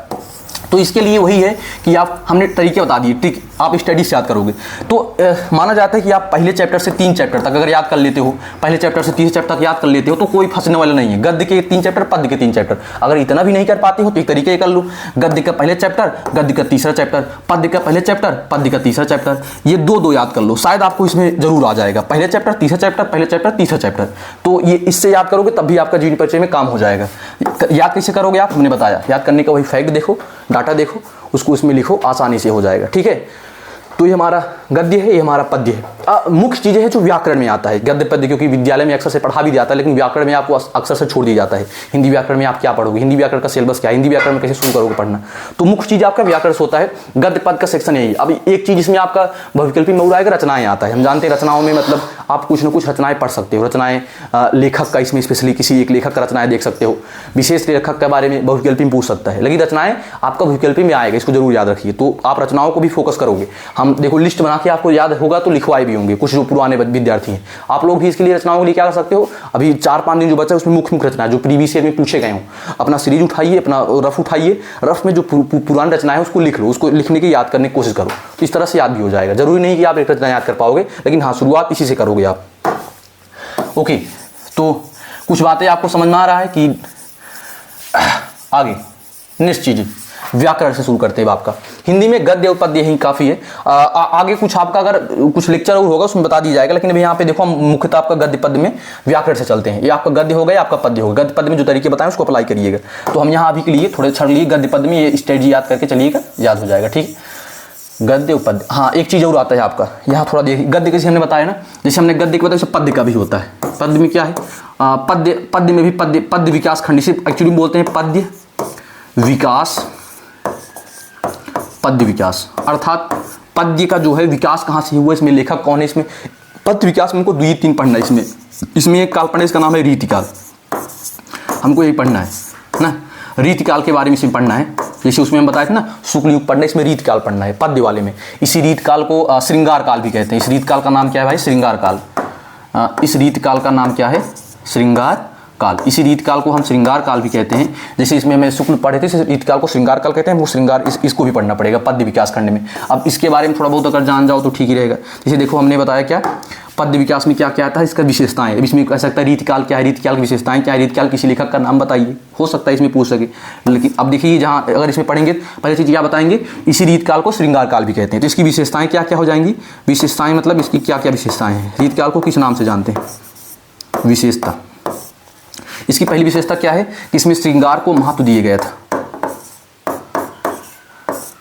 तो इसके लिए वही है कि आप, हमने तरीके बता दिए, ठीक, आप स्टडी से याद करोगे। तो माना जाता है कि आप पहले चैप्टर से 3 चैप्टर तक अगर याद कर लेते हो, पहले चैप्टर से 30 चैप्टर तक याद कर लेते हो तो कोई फंसने वाला नहीं है। गद्य के 3 चैप्टर, पद्य के 3 चैप्टर। अगर इतना भी नहीं कर पाते हो तो एक तरीके कर लो, गद्य का पहले चैप्टर, गद्य का तीसरा चैप्टर, पद्य का पहले चैप्टर, पद्य का तीसरा चैप्टर, ये 2-2 याद कर लो, शायद आपको इसमें जरूर आ जाएगा। पहले चैप्टर, तीसरा चैप्टर, पहले चैप्टर, तीसरा चैप्टर। तो ये इससे याद करोगे तब भी आपका जीवन परिचय में काम हो जाएगा। याद कैसे करोगे आप, हमने बताया। याद करने का वही फैक्ट देखो, डाटा देखो, उसको इसमें लिखो, आसानी से हो जाएगा। ठीक है, तो ये हमारा गद्य है, ये हमारा पद्य है। मुख्य चीज़ें हैं जो व्याकरण में आता है, गद्य पद्य, क्योंकि विद्यालय में अक्सर से पढ़ा भी जाता है, लेकिन व्याकरण में आपको अक्सर से छोड़ दिया जाता है। हिंदी व्याकरण में आप क्या पढ़ोगे, हिंदी व्याकरण का सिलेबस क्या है, हिंदी व्याकरण में कैसे शुरू करोगे पढ़ना। तो मुख्य चीज़ आपका व्याकरण होता है। गद्य पद का सेक्शन यही। अब एक चीज़ इसमें आपका बहुविकल्पी में आएगा, रचनाएं आता है। हम जानते हैं रचनाओं में मतलब आप कुछ ना कुछ रचनाएं पढ़ सकते हो। रचनाएं लेखक का, इसमें स्पेशली किसी एक लेखक का रचनाएं देख सकते हो, विशेष लेखक के बारे में बहुविकल्पी में पूछ सकता है। लेकिन रचनाएं आपका बहुविकल्पी में आएगा, इसको जरूर याद रखिए। तो आप रचनाओं को भी फोकस करोगे। हम हम देखो लिस्ट बना के आपको याद होगा तो लिखवाए भी होंगे कुछ जो पुराने विद्यार्थी हैं। आप लोग भी इसके लिए रचनाओं के लिए क्या कर सकते हो, अभी 4-5 दिन जो बचा है उसमें मुख्य मुख्य रचना जो प्रीवियस ईयर में पूछे गए हों, अपना सीरीज उठाइए, अपना रफ उठाइए, रफ में जो पुरानी रचनाएं उसको लिख लो, उसको लिखने की याद करने की कोशिश करो, तो इस तरह से याद भी हो जाएगा। जरूरी नहीं कि आप एक रचना याद कर पाओगे, लेकिन हाँ शुरुआत इसी से करोगे आप। ओके, तो कुछ बातें आपको समझ में आ रहा है कि आगे नेक्स्ट चीज व्याकरण से शुरू करते हैं आपका। हिंदी में गद्य और पद्य ही काफी है। आगे कुछ आपका अगर कुछ लेक्चर और होगा उसमें बता दिया जाएगा, लेकिन अभी यहाँ पे देखो हम मुख्यतः आपका गद्य पद्य में व्याकरण से चलते हैं। ये आपका गद्य हो गया, आपका पद्य होगा। गद्य पद्य में जो तरीके बताएं उसको अप्लाई करिएगा। तो हम यहाँ अभी के लिए थोड़े क्षण लिए गद्य पद्य में ये स्ट्रेटजी याद करके चलिएगा, याद हो जाएगा। ठीक, गद्य और पद्य। हाँ, एक चीज और आता है आपका यहाँ थोड़ा देखिए, गद्य कैसे हमने बताया ना, जैसे हमने गद्य के बताया पद्य का भी होता है। पद्य में क्या है, पद्य में भी पद्य विकास खंड, इसे एक्चुअली बोलते हैं पद्य विकास, पद्य विकास, अर्थात पद्य का जो है विकास कहाँ से हुआ, इसमें लेखक कौन है, इसमें पद्य विकास में हमको 2-3 पढ़ना है। इसमें एक काल पढ़ना है, इसका नाम है रीतिकाल, हमको यही पढ़ना है ना, रीतिकाल के बारे में इसमें पढ़ना है। जैसे उसमें हम बताए थे ना शुक्ल युग पढ़ना है, इसमें रीतकाल पढ़ना है पद्य वाले में। इसी रीतकाल को श्रृंगार काल भी कहते हैं। इस रीतकाल का नाम क्या है भाई, श्रृंगार काल। इस रीतकाल का नाम क्या है, श्रृंगार काल। इसी रीतकाल को हम श्रृंगार काल भी कहते हैं। जैसे इसमें मैं शुक्ल पढ़े थे, इस रीतकाल को श्रृंगार काल कहते हैं, वो श्रृंगार इसको भी पढ़ना पड़ेगा पद्य विकास खंड में। अब इसके बारे में थोड़ा बहुत अगर जान जाओ तो ठीक ही रहेगा। जैसे देखो हमने बताया क्या पद्य विकास में क्या क्या आता है, इसका विशेषताएं। अब इसमें कह सकता है रीतकाल क्या है, रीतकाल की विशेषताएं क्या है, रीतकाल किसी लेखक का नाम बताइए, हो सकता है इसमें पूछ सके। लेकिन अब देखिए जहाँ अगर इसमें पढ़ेंगे पहले चीज़ क्या बताएंगे, इसी रीतकाल को श्रृंगार काल भी कहते हैं। तो इसकी विशेषताएं क्या क्या हो जाएंगी, विशेषताएं मतलब इसकी क्या क्या विशेषताएं हैं। रीतकाल को किस नाम से जानते हैं, विशेषता। इसकी पहली विशेषता क्या है कि इसमें श्रृंगार को महत्व दिया गया था।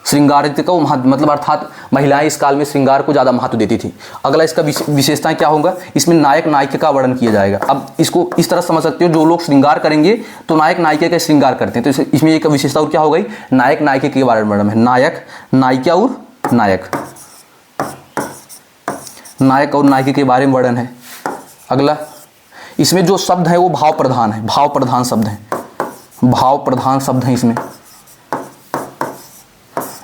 श्रृंगार को मतलब अर्थात महिलाएं इस काल में श्रृंगार को ज्यादा महत्व देती थी। अगला इसका विशेषताएं क्या होगा, इसमें नायक नायिका का वर्णन किया जाएगा। अब इसको इस तरह समझ सकते हो, जो लोग श्रृंगार करेंगे तो नायक नायिका का श्रृंगार करते हैं। तो इसमें एक विशेषता और क्या हो गई, नायक नायिका के बारे में वर्णन है। नायक नायिका और नायक, नायक और नायिका के बारे में वर्णन है। अगला इसमें जो शब्द है वो भाव प्रधान है, भाव प्रधान शब्द है, भाव प्रधान शब्द है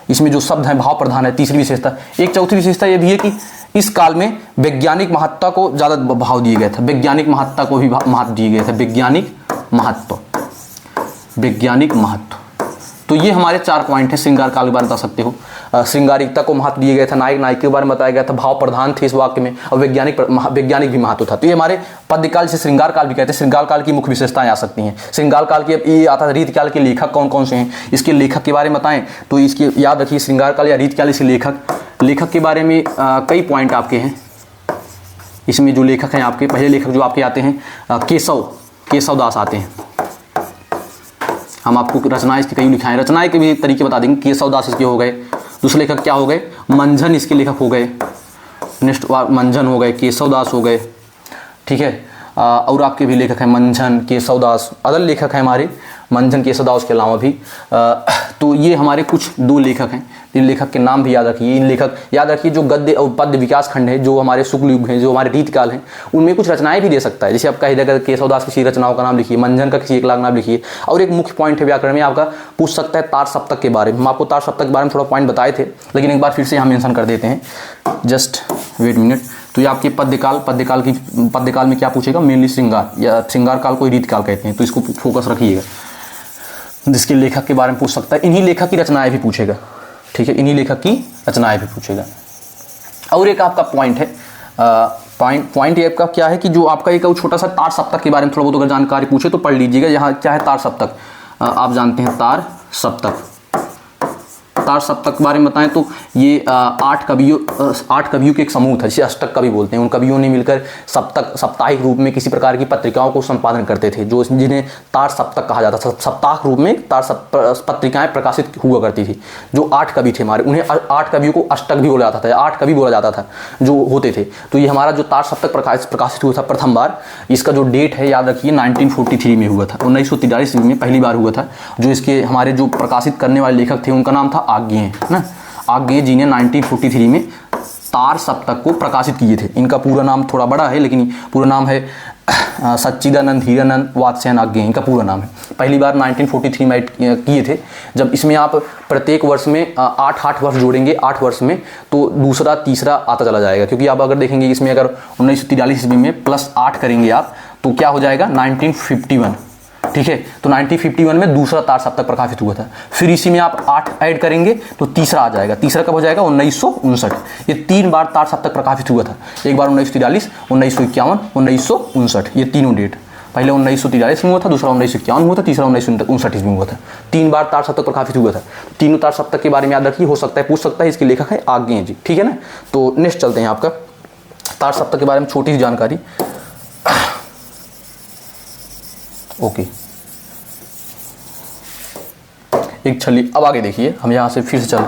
इसमें जो शब्द है भाव प्रधान है। तीसरी विशेषता। एक चौथी विशेषता ये भी है कि इस काल में वैज्ञानिक महत्ता को ज्यादा भाव दिया गया था, वैज्ञानिक महत्ता को भी महत्व दिया गया था, वैज्ञानिक महत्व, वैज्ञानिक महत्व। तो ये हमारे 4 पॉइंट है श्रृंगार काल के बारे में बता सकते हो। श्रृंगारिकता को महत्व दिया गया था, नायक नायिका के बारे में बताया गया था, भाव प्रधान थे इस वाक्य में, और वैज्ञानिक भी महत्व था। तो ये हमारे पद्यकाल से श्रृंगार काल भी कहते हैं। श्रृंगार काल की मुख्य विशेषताएं आ सकती हैं। श्रृंगार काल की ये आता है रीतकाल के लेखक कौन कौन से हैं, इसके लेखक के बारे में बताएं तो इसके याद रखिए श्रृंगार काल या रीतकाल इसके लेखक के बारे में कई पॉइंट आपके हैं। इसमें जो लेखक हैं आपके, पहले लेखक जो आपके आते हैं केशव दास आते हैं। हम आपको रचनाएं इसकी कई लिखाएं, रचनाएं के भी तरीके बता देंगे। केशव दास इसके हो गए। दूसरे लेखक क्या हो गए, मंझन इसके लेखक हो गए। नेक्स्ट मंझन हो गए, केशव दास हो गए, ठीक है। और आपके भी लेखक हैं मंझन, केशव दास, अदर लेखक हैं हमारे मंझन केशव दास के अलावा भी। तो ये हमारे कुछ 2 लेखक हैं। इन लेखक के नाम भी याद रखिए। इन लेखक याद रखिए जो गद्य और पद्य विकास खंड है, जो हमारे शुक्ल युग हैं, जो हमारे रीतकाल हैं, उनमें कुछ रचनाएं भी दे सकता है। जैसे आप कह देगा केशव दास किसी रचनाओं का नाम लिखिए, मंझन का किसी एक लाख नाम लिखिए। और एक मुख्य पॉइंट है व्याकरण में आपका पूछ सकता है तार सप्तक के बारे में। हम आपको तार सप्तक के बारे में थोड़ा पॉइंट बताए थे, लेकिन एक बार फिर से हम मेंशन कर देते हैं। Just wait minute. तो ये आपके पद्यकाल में क्या पूछेगा, मेनली श्रृंगार या श्रृंगार काल को रीतकाल कहते हैं, तो इसको फोकस रखिएगा। जिसके लेखक के बारे में पूछ सकता है, इन्हीं लेखक की रचनाएं भी पूछेगा, ठीक है, इन्हीं लेखक की रचनाएं भी पूछेगा। और एक आपका पॉइंट है, पॉइंट ये आपका क्या है कि जो आपका एक छोटा सा तार सप्तक के बारे में थोड़ा बहुत अगर जानकारी पूछे तो पढ़ लीजिएगा। यहाँ क्या है तार सप्तक, आप जानते हैं तार सप्तक। तार सप्तक के बारे में बताएं तो ये 8 कवियों के एक समूह था, जिसे अष्टक कवि बोलते हैं। उन कवियों ने मिलकर साप्ताहिक रूप में किसी प्रकार की पत्रिकाओं को संपादन करते थे, जो जिन्हें तार सप्तक कहा जाता था। सप्ताह रूप में पत्रिकाएं प्रकाशित हुआ करती थी। जो 8 कवि थे हमारे, उन्हें 8 कवियों को अष्टक भी बोला जाता था, 8 कवि बोला जाता था जो होते थे। तो ये हमारा जो तार सप्तक प्रकाशित हुआ था प्रथम बार, इसका जो डेट है याद रखिए 1943 में हुआ था, 1943 में पहली बार हुआ था। जो इसके हमारे जो प्रकाशित करने वाले लेखक थे उनका नाम था आज्ञेय ना, आज्ञेय जी ने 1943 में तार सप्तक को प्रकाशित किए थे। इनका पूरा नाम थोड़ा बड़ा है, लेकिन पूरा नाम है सच्चिदानंद हीरानंद वात्स्यायन आज्ञे, इनका पूरा नाम है। पहली बार 1943 में किए थे। जब इसमें आप प्रत्येक वर्ष में 8 वर्ष जोड़ेंगे, 8 वर्ष में, तो दूसरा तीसरा आता चला जाएगा। क्योंकि आप अगर देखेंगे इसमें अगर 1943 ईस्वी में +8 करेंगे आप तो क्या हो जाएगा 1951, ठीक है। तो 1951 में दूसरा तार सप्तक प्रकाशित हुआ था। फिर इसी में आप 8 ऐड करेंगे तो तीसरा आ जाएगा। तीसरा कब हो जाएगा 1959। ये 3 बार तार सप्तक प्रकाशित हुआ था। एक बार 1943, 1951, 1959, ये तीनों डेट। पहले 1943 में हुआ था, दूसरा 1951 में हुआ था, तीसरा 1959 में हुआ था। 3 बार तार सप्तक प्रकाशित हुआ था। तीनों तार सप्तक के बारे में याद रखिए, हो सकता है पूछ सकता है। इसके लेखक है आज्ञे जी, ठीक है ना। तो नेक्स्ट चलते हैं आपका तार सप्तक के बारे में छोटी सी जानकारी। ओके, एक छली। अब आगे देखिए, हम यहाँ से फिर से चल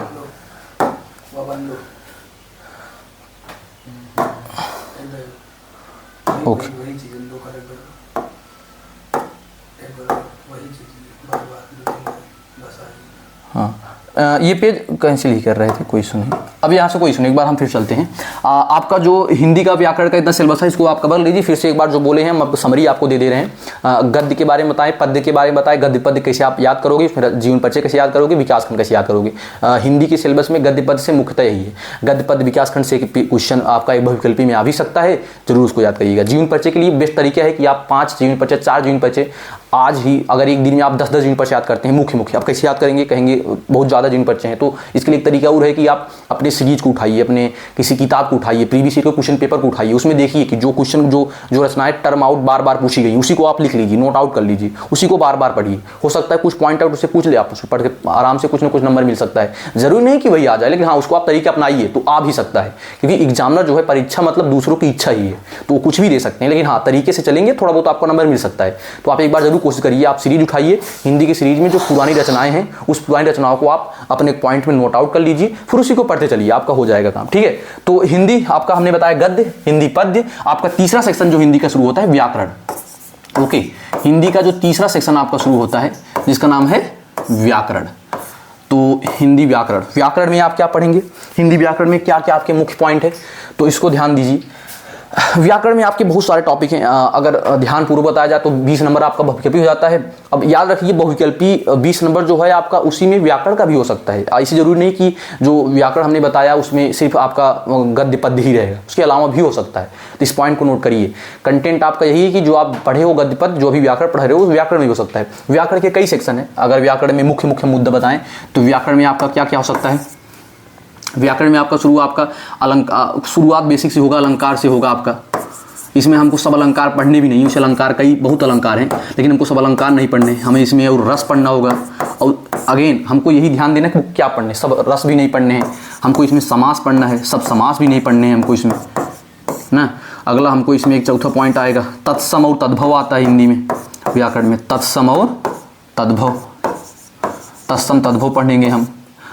ओके। हाँ, ये पेज कैंसिल ही कर रहे थे, कोई इशू नहीं। अब यहाँ से कोई इशू नहीं, एक बार हम फिर चलते हैं। आपका जो हिंदी का व्याकरण का इतना सिलेबस है, इसको आप कवर लीजिए। फिर से एक बार जो बोले हैं हम समरी आपको दे रहे हैं। गद्य के बारे में बताएं, पद्य के बारे में बताएं। गद्य पद्य कैसे आप याद करोगे, फिर जीवन परिचय कैसे याद करोगे, विकास खंड कैसे याद करोगे। हिंदी के सिलेबस में गद्य पद्य से मुख्यतः यही है। गद्य पद्य विकास खंड से क्वेश्चन आपका एक बहुविकल्पी में आ भी सकता है, जरूर उसको याद करिएगा। जीवन परिचय के लिए बेस्ट तरीका है कि आप 5 जीवन परिचय, 4 जीवन परिचय आज ही, अगर एक दिन में आप 10-10 जीवन परिचय याद करते हैं मुख्य, आप कैसे याद करेंगे, कहेंगे बहुत ज़्यादा जीवन परिचय हैं। तो इसके लिए एक तरीका और है कि आप अपने सीरीज को उठाइए, अपने किसी किताब को उठाइए, प्रीवियस ईयर के क्वेश्चन पेपर को उठाइए। उसमें देखिए कि जो क्वेश्चन जो रचनाएं टर्म आउट बार बार पूछी गई, उसी को आप लिख लीजिए, नोट आउट कर लीजिए, उसी को बार बार पढ़िए। हो सकता है कुछ पॉइंट आउट उससे पूछ ले, आप उसको पढ़ के आराम से कुछ ना कुछ नंबर मिल सकता है। जरूरी नहीं कि वही आ जाए, लेकिन हाँ उसको आप तरीका अपनाइए तो आ भी सकता है। क्योंकि एग्जामिनर जो है, परीक्षा मतलब दूसरों की इच्छा ही है, तो वो कुछ भी दे सकते हैं, लेकिन हाँ तरीके से चलेंगे थोड़ा बहुत आपको नंबर मिल सकता है। तो आप एक बार जरूर कोशिश करिए। आप सीरीज उठाइए, हिंदी की सीरीज में जो पुरानी रचनाएं हैं, उस पुरानी रचनाओं को आप अपने पॉइंट में नोट आउट कर लीजिए, फिर उसी को पढ़ते चलिए, आपका हो जाएगा काम, ठीक है। तो हिंदी आपका हमने बताया गद्य, हिंदी पद्य। आपका तीसरा सेक्शन जो हिंदी का शुरू होता है व्याकरण। ओके, हिंदी का जो तीसरा सेक्शन आपका शुरू होता है जिसका नाम है व्याकरण। तो हिंदी व्याकरण, व्याकरण में आप क्या पढ़ेंगे, हिंदी व्याकरण में क्या क्या आपके मुख्य पॉइंट है, तो इसको ध्यान दीजिए। व्याकरण में आपके बहुत सारे टॉपिक हैं। अगर ध्यान पूर्वक बताया जाए तो 20 नंबर आपका बहुविकल्पी हो जाता है। अब याद रखिए बहुविकल्पी 20 नंबर जो है आपका, उसी में व्याकरण का भी हो सकता है। ऐसी जरूरी नहीं कि जो व्याकरण हमने बताया उसमें सिर्फ आपका गद्य पद्य ही रहेगा, उसके अलावा भी हो सकता है। तो इस पॉइंट को नोट करिए। कंटेंट आपका यही है कि जो आप पढ़े हो गद्य पद्य, जो भी व्याकरण पढ़ रहे हो, व्याकरण में हो सकता है। व्याकरण के कई सेक्शन है। अगर व्याकरण में मुख्य मुख्य मुद्दा बताएं तो व्याकरण में आपका क्या क्या हो सकता है। व्याकरण में आपका शुरुआत बेसिक से होगा, अलंकार से होगा आपका। इसमें हमको सब अलंकार पढ़ने भी नहीं, उस अलंकार कई बहुत अलंकार हैं, लेकिन हमको सब अलंकार नहीं पढ़ने, हमें इसमें और रस पढ़ना होगा। और अगेन हमको यही ध्यान देना कि क्या पढ़ने, सब रस भी नहीं पढ़ने हैं हमको, इसमें समास पढ़ना है, सब समास भी नहीं पढ़ने हैं हमको इसमें ना। अगला हमको इसमें एक चौथा पॉइंट आएगा, तत्सम और तद्भव आता है हिंदी में व्याकरण में, तत्सम और तद्भव, तत्सम तद्भव पढ़ेंगे हम।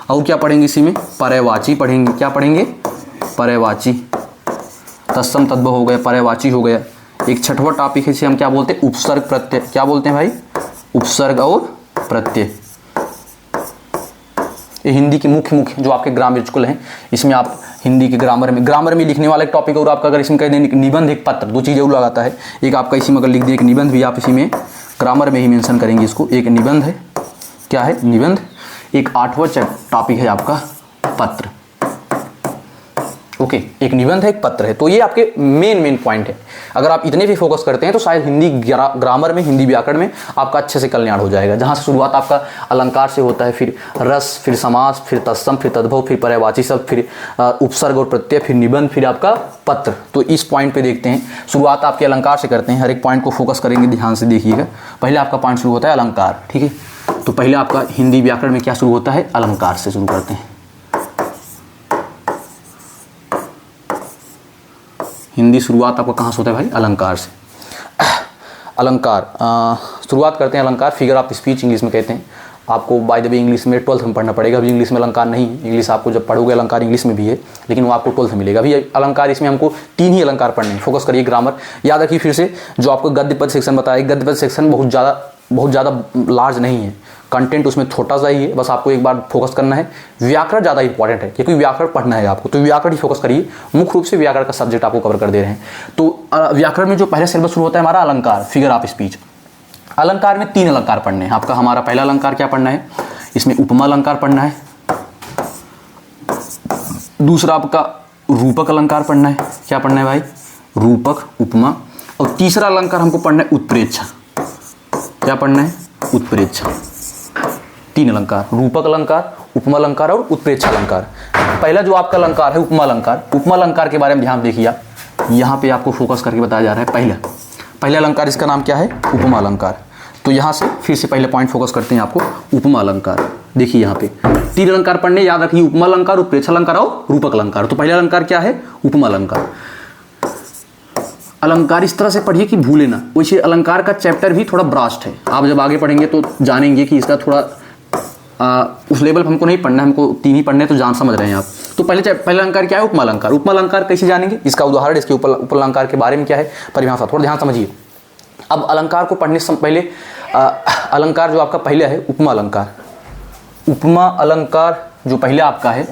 और क्या पढ़ेंगे इसी में, पर्यायवाची पढ़ेंगे। क्या पढ़ेंगे, पर्यायवाची। तत्सम तद्भव हो गया, पर्यायवाची हो गया। एक छठवां टॉपिक है, इसे हम क्या बोलते हैं, उपसर्ग प्रत्यय। क्या बोलते हैं भाई, उपसर्ग और प्रत्यय। ये हिंदी के मुख्य जो आपके ग्रामर हैं, इसमें आप हिंदी के ग्रामर में लिखने वाला एक टॉपिक। और आपका अगर इसमें कह दें निबंध, एक पत्र, दो चीज़ जरूर लगाता है। एक आपका इसी में अगर लिख दें एक निबंध भी, आप इसी में ग्रामर में ही मेंशन करेंगे इसको। एक निबंध है, क्या है, निबंध। एक 8वां टॉपिक है आपका पत्र। ओके, एक निबंध है, एक पत्र है। तो ये आपके मेन पॉइंट है। अगर आप इतने भी फोकस करते हैं तो शायद हिंदी ग्रामर में, हिंदी व्याकरण में आपका अच्छे से कल्याण हो जाएगा। जहाँ से शुरुआत आपका अलंकार से होता है, फिर रस, फिर समास, फिर तत्सम, फिर तद्भव, फिर पर्यायवाची शब्द, फिर उपसर्ग और प्रत्यय, फिर निबंध, फिर आपका पत्र। तो इस पॉइंट पे देखते हैं, शुरुआत आपके अलंकार से करते हैं। हर एक पॉइंट को फोकस करेंगे, ध्यान से देखिएगा। पहले आपका पॉइंट शुरू होता है अलंकार, ठीक है। तो पहले आपका हिंदी व्याकरण में क्या शुरू होता है, अलंकार से शुरू करते हैं। हिंदी शुरुआत आपका कहाँ से होता है भाई, अलंकार से। अलंकार शुरुआत करते हैं अलंकार, फिगर ऑफ स्पीच इंग्लिश में कहते हैं। आपको बाय द वे इंग्लिश में 12th में पढ़ना पड़ेगा। अभी इंग्लिश में अलंकार नहीं है, इंग्लिश आपको जब पढ़ोगे अलंकार इंग्लिश में भी है, लेकिन वो आपको 12th में मिलेगा। अभी अलंकार इसमें हमको 3 ही अलंकार पढ़ने हैं। फोकस करिए ग्रामर, याद रखिए फिर से जो आपको गद्य पद सेक्शन बताया। गद्य पद सेक्शन बहुत ज़्यादा बहुत ज़्यादा लार्ज नहीं है, कंटेंट उसमें छोटा सा ही है, बस आपको एक बार फोकस करना है। व्याकरण ज़्यादा इंपॉर्टेंट है क्योंकि व्याकरण पढ़ना है आपको, तो व्याकरण ही फोकस करिए। मुख्य रूप से व्याकरण का सब्जेक्ट आपको कवर कर दे रहे हैं। तो व्याकरण में जो पहले सिलेबस शुरू होता है हमारा अलंकार, फिगर ऑफ स्पीच। अलंकार में 3 अलंकार पढ़ने हैं आपका। हमारा पहला अलंकार क्या पढ़ना है, इसमें उपमा अलंकार पढ़ना है। दूसरा आपका रूपक अलंकार पढ़ना है। क्या पढ़ना है भाई, रूपक, उपमा। और तीसरा अलंकार हमको पढ़ना है उत्प्रेक्षा। क्या पढ़ना है, उत्प्रेक्षा। 3 अलंकार, रूपक अलंकार, उपमा अलंकार और उत्प्रेक्षा अलंकार। पहला जो आपका अलंकार है उपमा अलंकार, उपमा अलंकार के बारे में ध्यान देखिए आप, यहाँ पे आपको फोकस करके बताया जा रहा है। पहला अलंकार इसका नाम क्या है, उपमा अलंकार। तो यहाँ से फिर से पहले पॉइंट फोकस करते हैं आपको, उपमा अलंकार। देखिए यहाँ पे 3 अलंकार पढ़ने, याद रखिए, उपमा अलंकार, उत्प्रेक्षा अलंकार और रूपक अलंकार। तो पहला अलंकार क्या है, उपमा अलंकार। अलंकार इस तरह से पढ़िए कि भूले ना। वैसे अलंकार का चैप्टर भी थोड़ा ब्रास्ट है, आप जब आगे पढ़ेंगे तो जानेंगे कि इसका थोड़ा उस लेवल पर हमको नहीं पढ़ना है, हमको 3 ही पढ़ने, तो जान समझ रहे हैं आप। तो पहला अलंकार क्या है, उपमा अलंकार। उपमा अलंकार कैसे जानेंगे, इसका उदाहरण, इसके उप अलंकार के बारे में क्या है परिभाषा, थोड़ा ध्यान समझिए। अब अलंकार को पढ़ने से पहले अलंकार जो आपका पहला है उपमा अलंकार, उपमा अलंकार जो पहला आपका है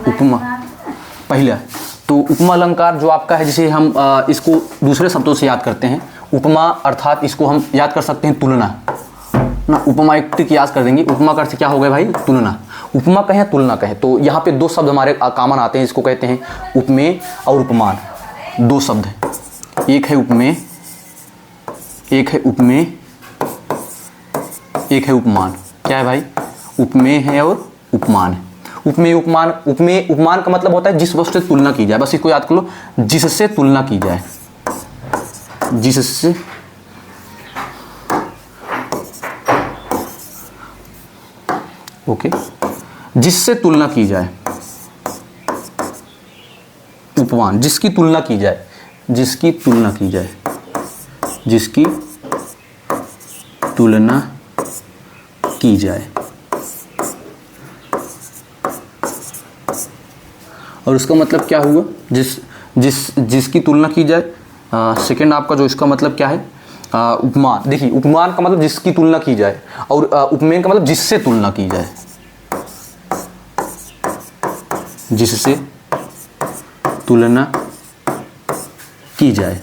उपमा पहला, तो उपमा अलंकार जो आपका है, जिसे हम इसको दूसरे शब्दों से याद करते हैं। उपमा अर्थात इसको हम याद कर सकते हैं तुलना ना, उपमा एक टिक याद कर देंगे। उपमा का अर्थ क्या हो गया भाई, तुलना। उपमा कहें तुलना कहें, तो यहाँ पे 2 शब्द हमारे कॉमन आते हैं, इसको कहते हैं उपमेय और उपमान। 2 शब्द हैं, एक है उपमेय, एक है उपमेय, एक है उपमान। क्या है भाई, उपमेय है और उपमान है। उपमेय उपमान, उपमेय उपमान का मतलब होता है जिस वस्तु से तुलना की जाए, बस इसको याद कर लो, जिससे तुलना की जाए, जिससे ओके, जिससे तुलना की जाए, उपमान, जिसकी तुलना की जाए, जिसकी तुलना की जाए, जिसकी तुलना की जाए। और उसका मतलब क्या हुआ, जिसकी तुलना की जाए। सेकंड आपका जो इसका मतलब क्या है, उपमान। देखिए उपमान का मतलब जिसकी तुलना की जाए, और उपमेय का मतलब जिससे तुलना की जाए, जिससे तुलना की जाए।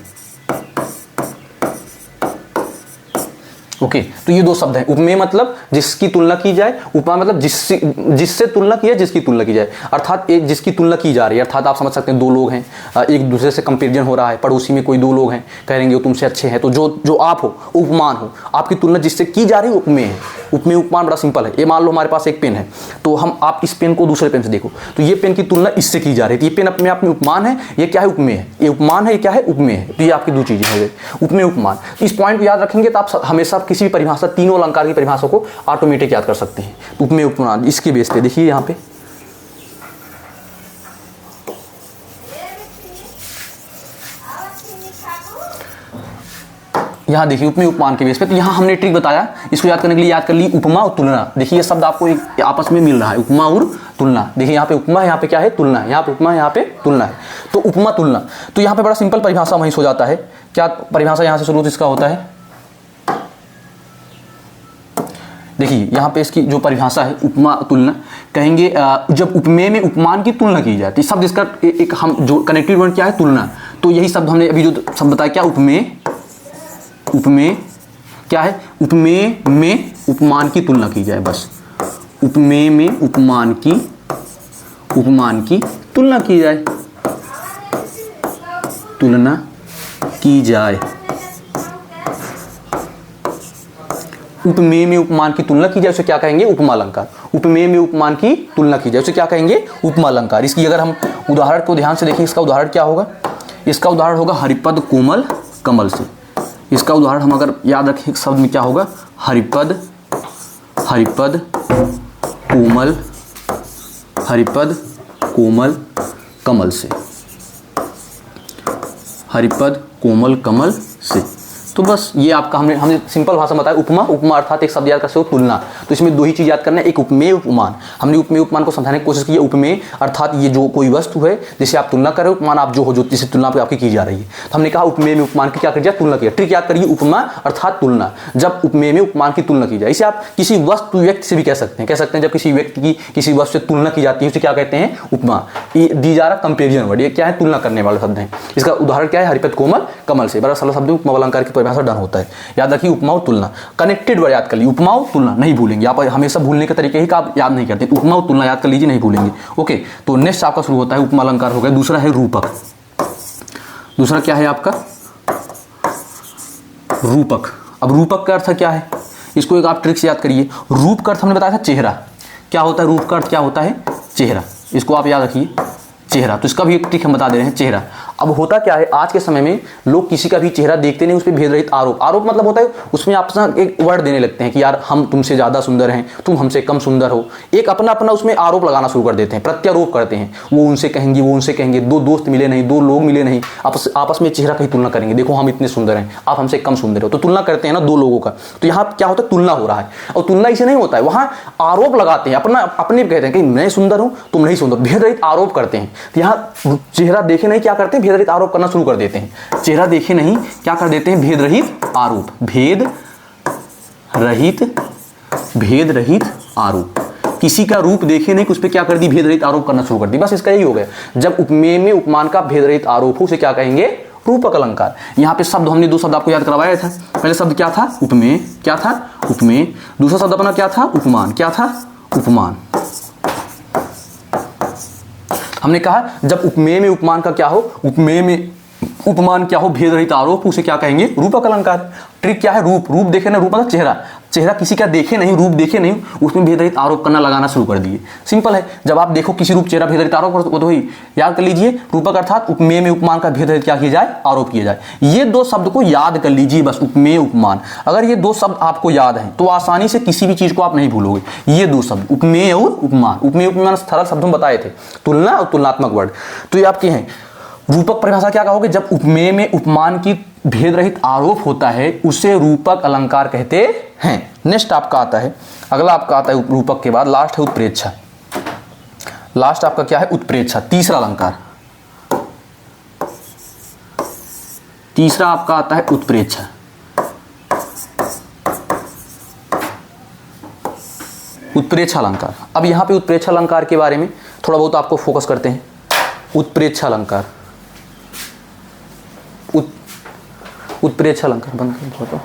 ओके, तो ये 2 शब्द हैं। उपमेय मतलब जिसकी तुलना की जाए, उपमा मतलब जिससे तुलना की जाए, जिसकी तुलना की जाए, अर्थात एक जिसकी तुलना की जा रही है। अर्थात आप समझ सकते हैं 2 लोग हैं, एक दूसरे से कंपेरिजन हो रहा है, पड़ोसी में कोई 2 लोग हैं, कहेंगे वो तुमसे अच्छे हैं, तो जो आप हो उपमान हो, आपकी तुलना जिससे की जा रही है उपमेय है। उपमेय उपमान बड़ा सिंपल है। ये मान लो हमारे पास एक पेन है, तो हम आप इस पेन को दूसरे पेन से देखो, तो ये पेन की तुलना इससे की जा रही है, तो ये पेन अपने आप में उपमान है, ये क्या है, उपमेय है। ये उपमान है, ये क्या है, उपमेय है। तो ये आपकी 2 चीजें हो गई, उपमेय उपमान। इस पॉइंट को याद रखेंगे तो आप हमेशा किसी भी परिभाषा, 3 अलंकार की परिभाषा को ऑटोमेटिक याद कर सकते हैं। उपमेय उपमान इसके बेस पे देखिए यहाँ पे, यहाँ देखिए उपमेय उपमान के बेस पे। तो यहाँ हमने ट्रिक बताया, इसको याद करने के लिए याद कर ली उपमा और तुलना। देखिए ये शब्द आपको एक आपस में मिल रहा है, उपमा और तुलना। देखिए यहाँ पे उपमा है, यहाँ पे क्या है, तुलना है। यहाँ पे उपमा है, यहाँ पे तुलना है। तो उपमा तुलना, तो यहाँ पे बड़ा सिंपल परिभाषा वहीं हो जाता है। क्या परिभाषा यहाँ से शुरू इसका होता है, देखिए यहाँ पे इसकी जो परिभाषा है उपमा तुलना, कहेंगे जब उपमेय में उपमान की तुलना की जाए, तो शब्द इसका एक हम जो कनेक्टिव वर्ड क्या है, तुलना। तो यही शब्द हमने अभी जो शब्द बताया, क्या उपमेय, उपमेय क्या है, उपमेय में उपमान की तुलना की जाए, बस उपमेय में उपमान की तुलना की जाए, तुलना की जाए। उपमेय में उपमान की तुलना की जाए, उसे क्या कहेंगे, उपमा अलंकार। उपमेय में उपमान की तुलना की जाए, उसे क्या कहेंगे, उपमा अलंकार। इसकी अगर हम उदाहरण को ध्यान से देखें, इसका उदाहरण क्या होगा, इसका उदाहरण होगा हरिपद कोमल कमल से। इसका उदाहरण हम अगर याद रखें शब्द में क्या होगा, हरिपद कोमल कमल से, हरिपद कोमल कमल से। तो बस ये आपका हमने सिंपल भाषा में बताया। उपमा, उपमा अर्थात एक शब्द याद कर सकते हो तुलना। तो इसमें दो ही चीज याद करना है, एक उपमेय उपमान। हमने उपमेय उपमान को समझाने की कोशिश की है। उपमेय अर्थात ये जो कोई वस्तु है जिसे आप तुलना कर रहे हो, उपमान आप जो हो जो जिससे तुलना आपकी की जा रही है। तो हमने कहा उपमेय में उपमान की क्या कर दिया, तुलना किया। ट्रिक याद करिए, उपमा अर्थात तुलना। जब उपमेय में उपमान की तुलना की जाए, इसे आप किसी वस्तु व्यक्ति से भी कह सकते हैं। जब किसी व्यक्ति की किसी वस्तु से तुलना की जाती है उसे क्या कहते हैं, उपमा। दी जा रहा कंपेरिजन वर्ड, ये क्या है, तुलना करने वाले शब्द है। इसका उदाहरण क्या है, हरिपद कोमल कमल से। बड़ा सरल शब्द में उपमा अलंकार की परिभाषा डन होता है। याद रखिए, उपमा और तुलना कनेक्टेड वर्ड याद कर लीजिए। उपमा और तुलना नहीं भूलेंगे आप, हमेशा भूलने के तरीके ही का आप याद नहीं करते। उपमा और तुलना याद कर लीजिए, नहीं भूलेंगे। ओके, तो नेक्स्ट आपका शुरू होता है उपमा अलंकार हो गया। दूसरा है रूपक। दूसरा क्या है आपका, रूपक। अब रूपक का अर्थ क्या है, इसको एक आप ट्रिक से याद करिए। रूप का अर्थ हमने बताया था चेहरा। क्या होता है रूप का अर्थ, क्या होता है, चेहरा। इसको आप याद रखिए, चेहरा। तो इसका भी एक ट्रिक हम बता दे रहे हैं, चेहरा। अब होता क्या है, आज के समय में लोग किसी का भी चेहरा देखते नहीं, उस पर भेद रहित आरोप। आरोप मतलब होता है उसमें आप एक वर्ड देने लगते हैं कि यार हम तुमसे ज्यादा सुंदर हैं, तुम हमसे कम सुंदर हो। एक अपना अपना उसमें आरोप लगाना शुरू कर देते हैं, प्रत्यारोप करते हैं। वो उनसे कहेंगे, वो उनसे कहेंगे। दो दोस्त मिले नहीं, दो लोग मिले नहीं, आपस में चेहरा की तुलना करेंगे। देखो हम इतने सुंदर हैं, आप हमसे कम सुंदर हो। तो तुलना करते हैं ना दो लोगों का। तो यहाँ क्या होता है, तुलना हो रहा है। और तुलना इसे नहीं होता है, वहां आरोप लगाते हैं, अपने कहते हैं कि मैं सुंदर हूं, तुम नहीं सुंदर। भेद रहित आरोप करते हैं। तो यहाँ चेहरा देखे नहीं क्या करते हैं, भेद रहित आरोप करना शुरू कर देते हैं। चेहरा देखे नहीं क्या कर देते हैं, भेद रहित आरोप। भेद रहित आरोप। किसी का रूप देखे नहीं, उस पर क्या कर दी, भेद रहित आरोप करना शुरू कर दी। बस इसका यही हो गया। जब उपमेय में उपमान का भेद रहित आरोप हो, उसे क्या कहेंगे, रूपक अलंकार। यहां पे शब्द हमने दो शब्द आपको याद करवाया था। पहले शब्द क्या था, उपमेय। क्या था, उपमेय। दूसरा शब्द अपना क्या था, उपमान। क्या था, उपमान। हमने कहा जब उपमेय में उपमान का क्या हो, उपमेय में उपमान क्या हो, भेद रहित आरोप, उसे क्या कहेंगे, रूपक अलंकार। ट्रिक क्या है, रूप। रूप देखे ना, रूप मतलब चेहरा। चेहरा किसी का देखे नहीं, रूप देखे नहीं, उसमें भेद रहित आरोप करना लगाना शुरू कर दिए। सिंपल है, जब आप देखो किसी रूप चेहरा भेद रहित आरोप, तो ही याद कर लीजिए रूपक अर्थात उपमेय में उपमान का भेद रहित क्या किया जाए, आरोप किया जाए। ये दो शब्द को याद कर लीजिए बस, उपमेय उपमान। अगर ये दो शब्द आपको याद हैं तो आसानी से किसी भी चीज को आप नहीं भूलोगे। ये दो शब्द उपमेय और उपमान। उपमेय उपमान सरल शब्द हम बताए थे, तुलना और तुलनात्मक वर्ड। तो ये आपके हैं। रूपक परिभाषा क्या कहोगे, जब उपमेय में उपमान की भेद रहित आरोप होता है उसे रूपक अलंकार कहते हैं। नेक्स्ट आपका आता है, अगला आपका आता है रूपक के बाद लास्ट है उत्प्रेक्षा। लास्ट आपका क्या है, उत्प्रेक्षा। तीसरा अलंकार, तीसरा आपका आता है उत्प्रेक्षा। उत्प्रेक्षा अलंकार। अब यहां पे उत्प्रेक्षा अलंकार के बारे में थोड़ा बहुत आपको फोकस करते हैं। उत्प्रेक्षा अलंकार, उत्प्रेक्षा अलंकार बंद कर दो।